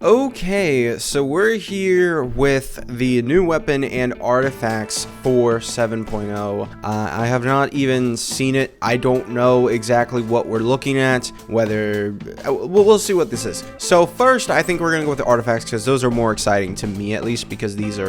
Okay, so we're here with the new weapon and artifacts for 7.0. I have not even seen it. I don't know exactly what we're looking at, whether we'll see what this is. So first, I think we're gonna go with the artifacts because those are more exciting to me, at least, because these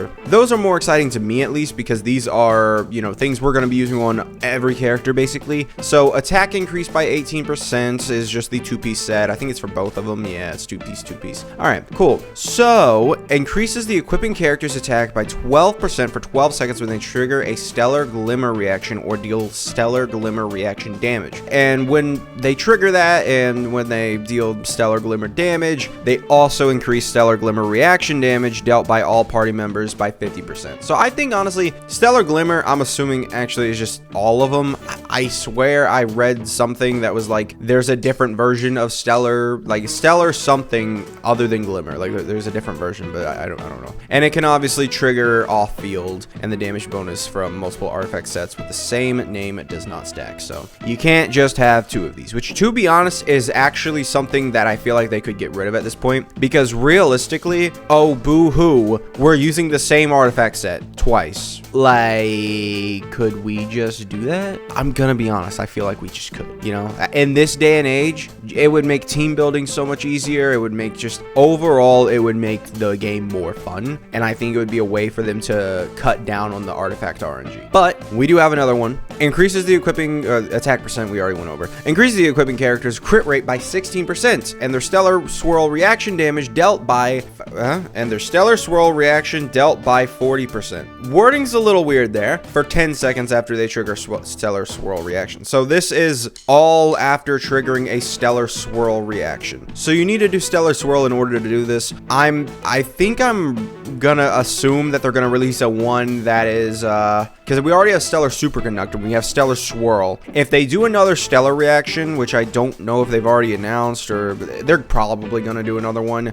are you know, things we're gonna be using on every character basically. So attack increased by 18% is just the two-piece set. I think it's for both of them. Yeah, it's two-piece. All right. Cool. So, increases the equipping character's attack by 12% for 12 seconds when they trigger a stellar glimmer reaction or deal stellar glimmer reaction damage. And when they trigger that and when they deal stellar glimmer damage, they also increase stellar glimmer reaction damage dealt by all party members by 50%. So I think honestly, stellar glimmer, I'm assuming actually is just all of them. I swear I read something that was like, there's a different version of stellar, like stellar something other than glimmer. Like there's a different version, but I don't know. And it can obviously trigger off field, and the damage bonus from multiple artifact sets with the same name does not stack. So you can't just have two of these, which to be honest is actually something that I feel like they could get rid of at this point, because realistically, oh boo-hoo, we're using the same artifact set twice. Like, could we just do that? I'm gonna be honest, I feel like we just could, you know? In this day and age, it would make team building so much easier. It would make just overall, it would make the game more fun, and I think it would be a way for them to cut down on the artifact RNG. But we do have another one. Increases the equipping attack percent, we already went over. Increases the equipping character's crit rate by 16%, and their stellar swirl reaction damage dealt by 40%. Wording's a little weird there. For 10 seconds after they trigger stellar swirl reaction. So this is all after triggering a stellar swirl reaction. So you need to do stellar swirl in order to do this. I think I'm gonna assume that they're gonna release a one that is because we already have stellar superconductor, we have stellar swirl. If they do another stellar reaction, which I don't know if they've already announced, or they're probably gonna do another one.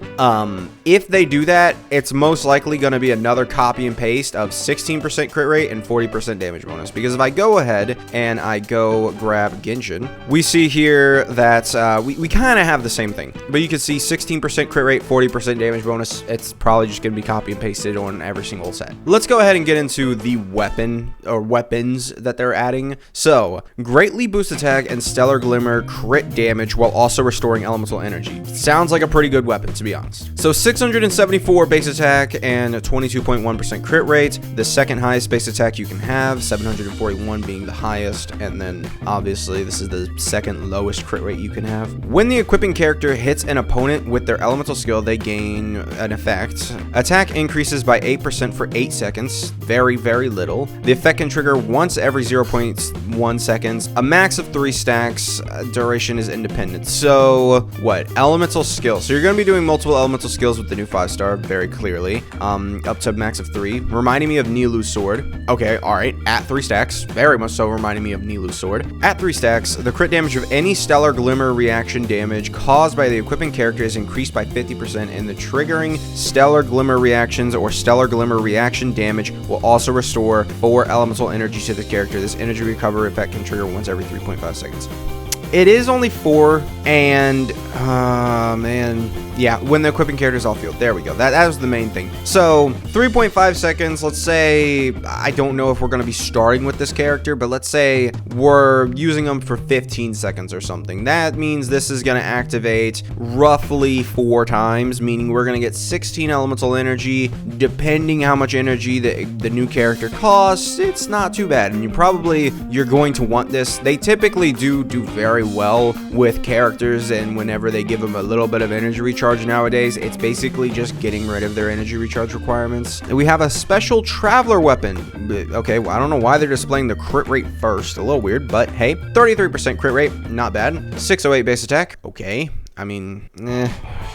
If they do that, it's most likely gonna be another copy and paste of 16% crit rate and 40% damage bonus. Because if I go ahead and I go grab Genshin, we see here that we kind of have the same thing, but you can see 16% crit rate, 40% damage bonus. It's probably just gonna be copy and pasted on every single set. Let's go ahead and get into the weapon or weapons that they're adding. So greatly boost attack and stellar glimmer crit damage while also restoring elemental energy. Sounds like a pretty good weapon, to be honest. So 674 base attack and 22.1% crit rate, the second highest base attack you can have, 741 being the highest, and then obviously this is the second lowest crit rate you can have. When the equipping character hits an opponent with their elemental skill, they gain an effect. Attack increases by 8% for 8 seconds, very little. The effect can trigger once every 0.1 seconds, a max of 3 stacks, duration is independent. So what? Elemental skills. So you're going to be doing multiple elemental skills with the new 5-star, very clearly, up to a max of 3, reminding me of Nilu's sword. Okay, alright, at 3 stacks, very much so reminding me of Nilu's sword. At 3 stacks, the crit damage of any stellar glimmer reaction damage caused by the equipping character is increased by 50%, and the triggering stellar glimmer reactions or stellar glimmer reaction damage will also restore 4 elemental energy to the character. This energy recovery effect can trigger once every 3.5 seconds. It is only 4, and man, yeah, when the equipping character is off field. There we go. That was the main thing. So 3.5 seconds. Let's say, I don't know if we're going to be starting with this character, but let's say we're using them for 15 seconds or something. That means this is going to activate roughly 4 times, meaning we're going to get 16 elemental energy. Depending how much energy the new character costs, it's not too bad, and you're going to want this. They typically do very well with characters, and whenever they give them a little bit of energy recharge nowadays, it's basically just getting rid of their energy recharge requirements. And we have a special traveler weapon. Okay, well, I don't know why they're displaying the crit rate first. A little weird, but hey, 33% crit rate, not bad. 608 base attack, okay. I mean,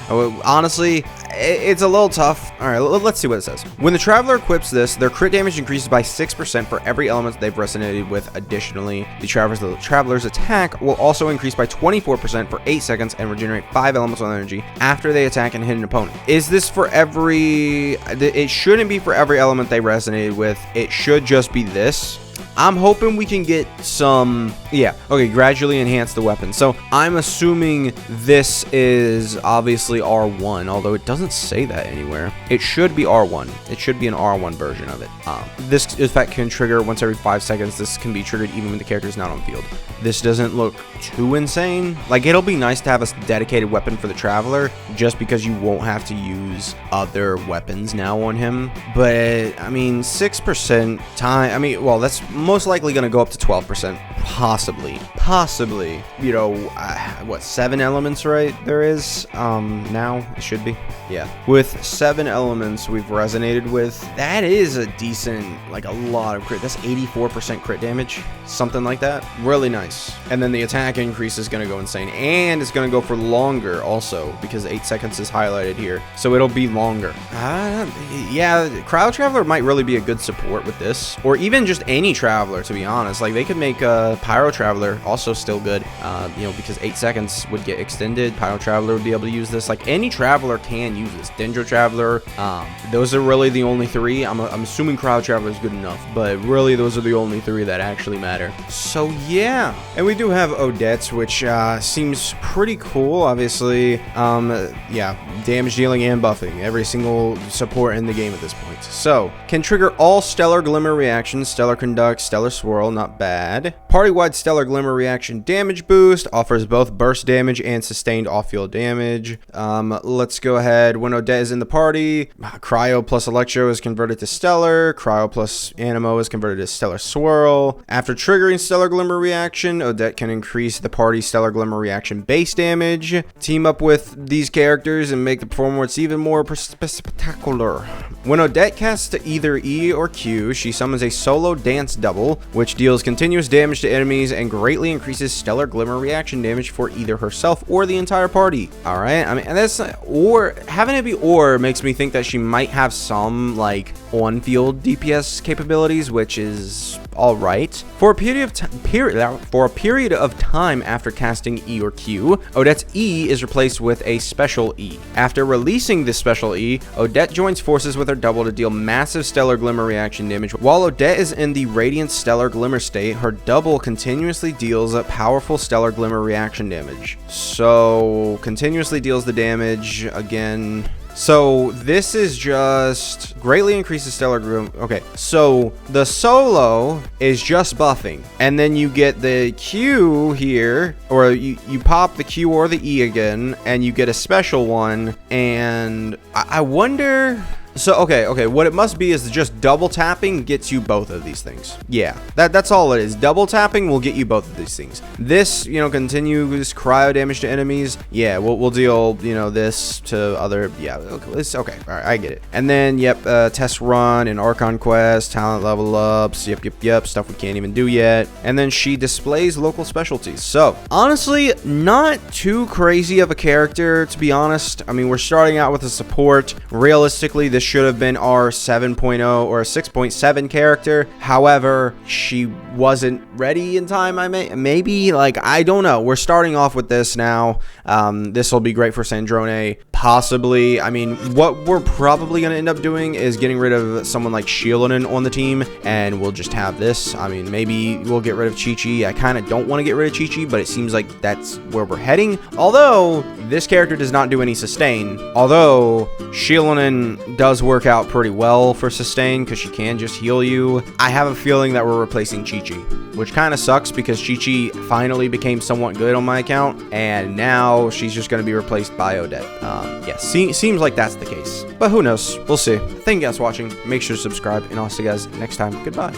honestly, it's a little tough. All right, let's see what it says. When the Traveler equips this, their crit damage increases by 6% for every element they've resonated with. Additionally, the Traveler's attack will also increase by 24% for 8 seconds and regenerate 5 elemental energy after they attack and hit an opponent. Is this for every... It shouldn't be for every element they resonated with. It should just be this. I'm hoping we can get some, yeah, okay, gradually enhance the weapon. So I'm assuming this is obviously R1, although it doesn't say that anywhere. It should be R1. It should be an R1 version of it. This effect can trigger once every 5 seconds. This can be triggered even when the character is not on field. This doesn't look too insane. Like, it'll be nice to have a dedicated weapon for the Traveler, just because you won't have to use other weapons now on him. But I mean, 6% time, I mean, well, that's most likely going to go up to 12%, possibly, you know, what, 7 elements, right? There is now, it should be, yeah, with 7 elements we've resonated with. That is a decent, like, a lot of crit. That's 84% crit damage, something like that. Really nice. And then the attack increase is going to go insane, and it's going to go for longer also, because 8 seconds is highlighted here, so it'll be longer. Yeah, Cryo Traveler might really be a good support with this, or even just any Traveler, to be honest. Like, they could make a Pyro Traveler also still good, you know, because 8 seconds would get extended. Pyro Traveler would be able to use this. Like, any Traveler can use this. Dendro Traveler, those are really the only 3. I'm assuming Cryo Traveler is good enough, but really those are the only 3 that actually matter. So yeah, and we do have Odette, which seems pretty cool. Obviously, yeah, damage dealing and buffing every single support in the game at this point. So can trigger all Stellar Glimmer reactions. Stellar Conduct, Stellar Swirl, not bad. Party-wide Stellar Glimmer reaction damage boost, offers both burst damage and sustained off-field damage. Let's go ahead. When Odette is in the party, Cryo plus Electro is converted to Stellar. Cryo plus Animo is converted to Stellar Swirl. After triggering Stellar Glimmer reaction, Odette can increase the party's Stellar Glimmer reaction base damage. Team up with these characters and make the performance even more spectacular. When Odette casts either E or Q, she summons a solo dance double, which deals continuous damage to enemies and greatly increases Stellar Glimmer reaction damage for either herself or the entire party. All right, I mean, and that's, or having it be or makes me think that she might have some like on-field DPS capabilities, which is all right. For a period of time after casting E or Q, Odette's E is replaced with a special E. After releasing this special E, Odette joins forces with her double to deal massive Stellar Glimmer reaction damage. While Odette is in the Radiant Stellar Glimmer state, her double continuously deals a powerful Stellar Glimmer reaction damage. So continuously deals the damage again. So this is just greatly increases Stellar Glimmer. Okay, so the solo is just buffing, and then you get the Q here, or you pop the Q or the E again, and you get a special one. And I wonder. So, okay, what it must be is just double tapping gets you both of these things. Yeah, that's all it is. Double tapping will get you both of these things. This, you know, continues cryo damage to enemies. Yeah, we'll deal, you know, this to other, yeah, okay, all right, I get it. And then, yep, test run and Archon quest, talent level ups, yep, stuff we can't even do yet. And then she displays local specialties. So, honestly, not too crazy of a character, to be honest. I mean, we're starting out with a support. Realistically, this should have been our 7.0 or a 6.7 character. However, she wasn't ready in time. Maybe, like, I don't know. We're starting off with this now. This will be great for Sandrone. Possibly, I mean, what we're probably going to end up doing is getting rid of someone like Shieldon on the team, and we'll just have this. I mean, maybe we'll get rid of Chi-Chi. I kind of don't want to get rid of Chi-Chi, but it seems like that's where we're heading. Although, this character does not do any sustain. Although, Shieldon does work out pretty well for sustain, because she can just heal you. I have a feeling that we're replacing Chi-Chi, which kind of sucks, because Chi-Chi finally became somewhat good on my account, and now she's just going to be replaced by Odette. Yeah, seems like that's the case, but who knows? We'll see. Thank you guys for watching. Make sure to subscribe, and I'll see you guys next time. Goodbye.